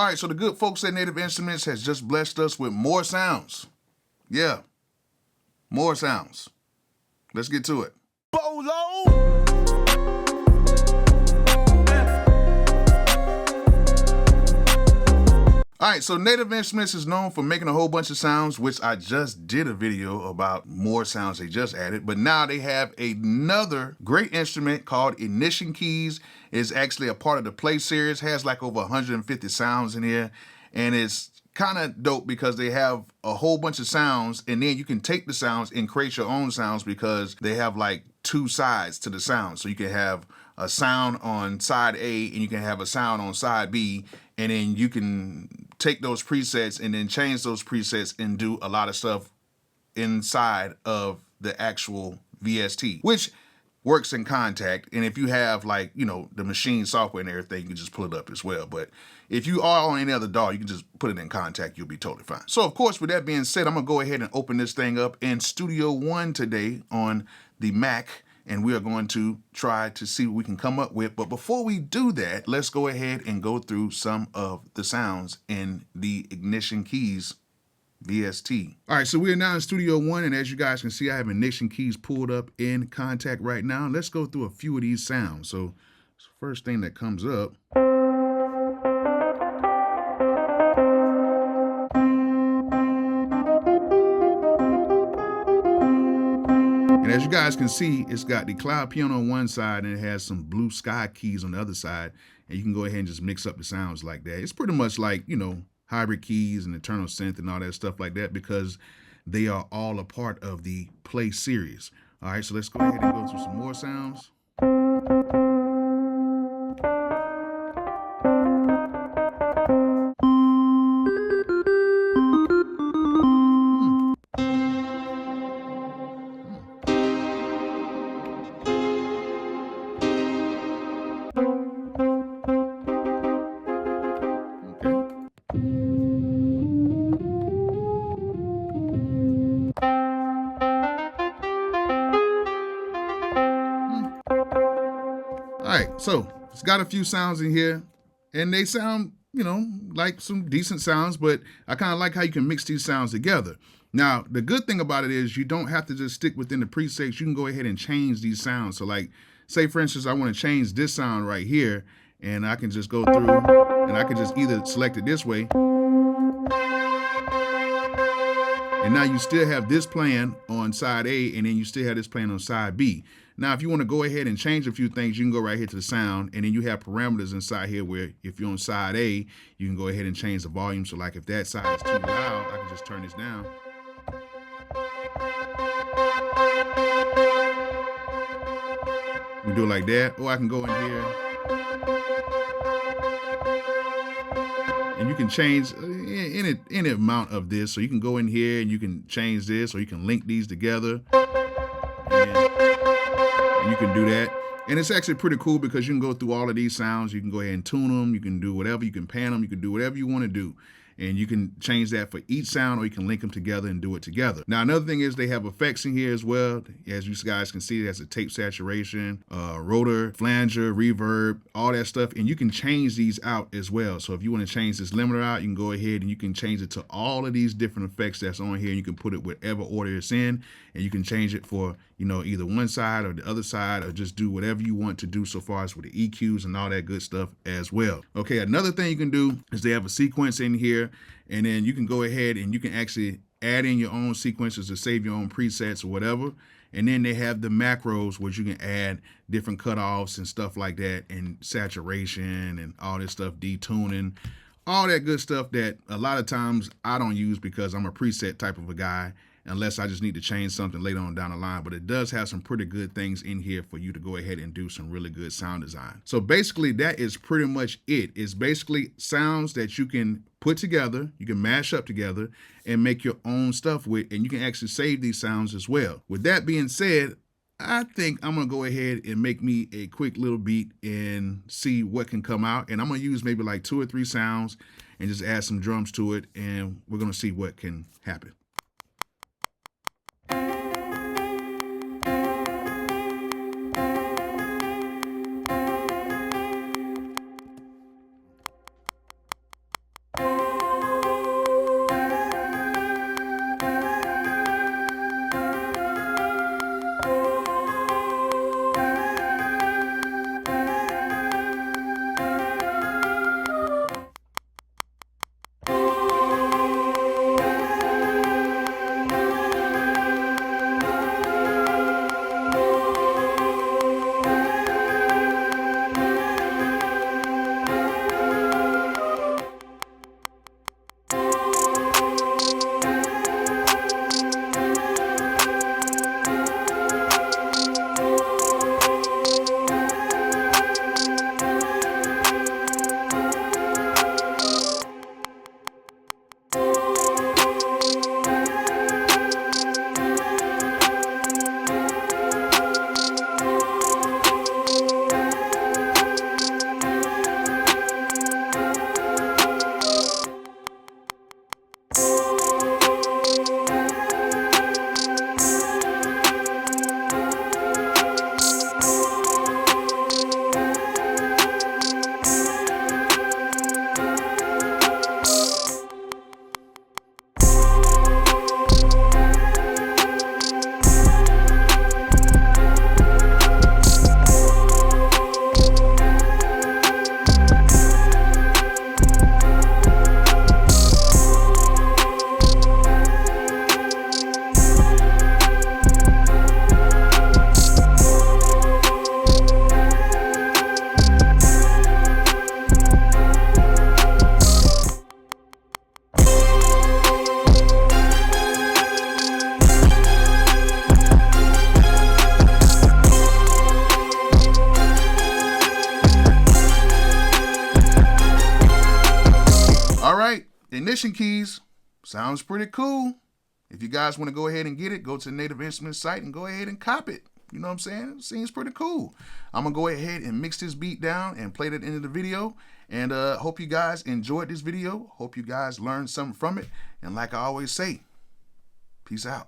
All right, so the good folks at Native Instruments has just blessed us with more sounds. Yeah, more sounds. Let's get to it. Bolo! All right, so Native Instruments is known for making a whole bunch of sounds, which I just did a video about more sounds they just added, but now they have another great instrument called Ignition Keys. It's actually a part of the Play series, has like over 150 sounds in here, and it's kind of dope because they have a whole bunch of sounds, and then you can take the sounds and create your own sounds because they have like two sides to the sound. So you can have a sound on side A and you can have a sound on side B, and then you can take those presets and then change those presets and do a lot of stuff inside of the actual VST, which works in Contact. And if you have like, you know, the machine software and everything, you can just pull it up as well. But if you are on any other DAW, you can just put it in Contact. You'll be totally fine. So of course, with that being said, I'm gonna go ahead and open this thing up in Studio One today on the Mac, and we are going to try to see what we can come up with. But before we do that, let's go ahead and go through some of the sounds in the Ignition Keys VST. All right, so we are now in Studio One, and as you guys can see, I have Ignition Keys pulled up in Contact right now. Let's go through a few of these sounds. So first thing that comes up. And as you guys can see, it's got the cloud piano on one side and it has some blue sky keys on the other side. And you can go ahead and just mix up the sounds like that. It's pretty much like, you know, hybrid keys and eternal synth and all that stuff like that because they are all a part of the Play series. All right, so let's go ahead and go through some more sounds. All right, so it's got a few sounds in here, and they sound, you know, like some decent sounds, but I kind of like how you can mix these sounds together. Now, the good thing about it is you don't have to just stick within the presets. You can go ahead and change these sounds. So like, say for instance, I want to change this sound right here, and I can just go through, and I can just either select it this way, and now you still have this playing on side A, and then you still have this playing on side B. Now, if you want to go ahead and change a few things, you can go right here to the sound, and then you have parameters inside here where if you're on side A, you can go ahead and change the volume. So like if that side is too loud, I can just turn this down. You can do it like that, or I can go in here and you can change any amount of this. So you can go in here and you can change this, or you can link these together. And you can do that. And it's actually pretty cool because you can go through all of these sounds. You can go ahead and tune them. You can do whatever. You can pan them. You can do whatever you want to do. And you can change that for each sound, or you can link them together and do it together. Now, another thing is they have effects in here as well. As you guys can see, it has a tape saturation, rotor, flanger, reverb, all that stuff. And you can change these out as well. So if you want to change this limiter out, you can go ahead and you can change it to all of these different effects that's on here. You can put it whatever order it's in, and you can change it for, you know, either one side or the other side, or just do whatever you want to do so far as with the EQs and all that good stuff as well. Okay, another thing you can do is they have a sequence in here, and then you can go ahead and you can actually add in your own sequences to save your own presets or whatever. And then they have the macros, which you can add different cutoffs and stuff like that, and saturation and all this stuff, detuning, all that good stuff that a lot of times I don't use because I'm a preset type of a guy, unless I just need to change something later on down the line. But it does have some pretty good things in here for you to go ahead and do some really good sound design. So basically that is pretty much it. It's basically sounds that you can put together, you can mash up together and make your own stuff with, and you can actually save these sounds as well. With that being said, I think I'm gonna go ahead and make me a quick little beat and see what can come out. And I'm gonna use maybe like 2 or 3 sounds and just add some drums to it, and we're gonna see what can happen. All right, ignition keys. Sounds pretty cool. If you guys want to go ahead and get it, go to the Native Instruments site and go ahead and cop it. You know what I'm saying? It seems pretty cool. I'm going to go ahead and mix this beat down and play it at the end of the video. And hope you guys enjoyed this video. Hope you guys learned something from it. And like I always say, peace out.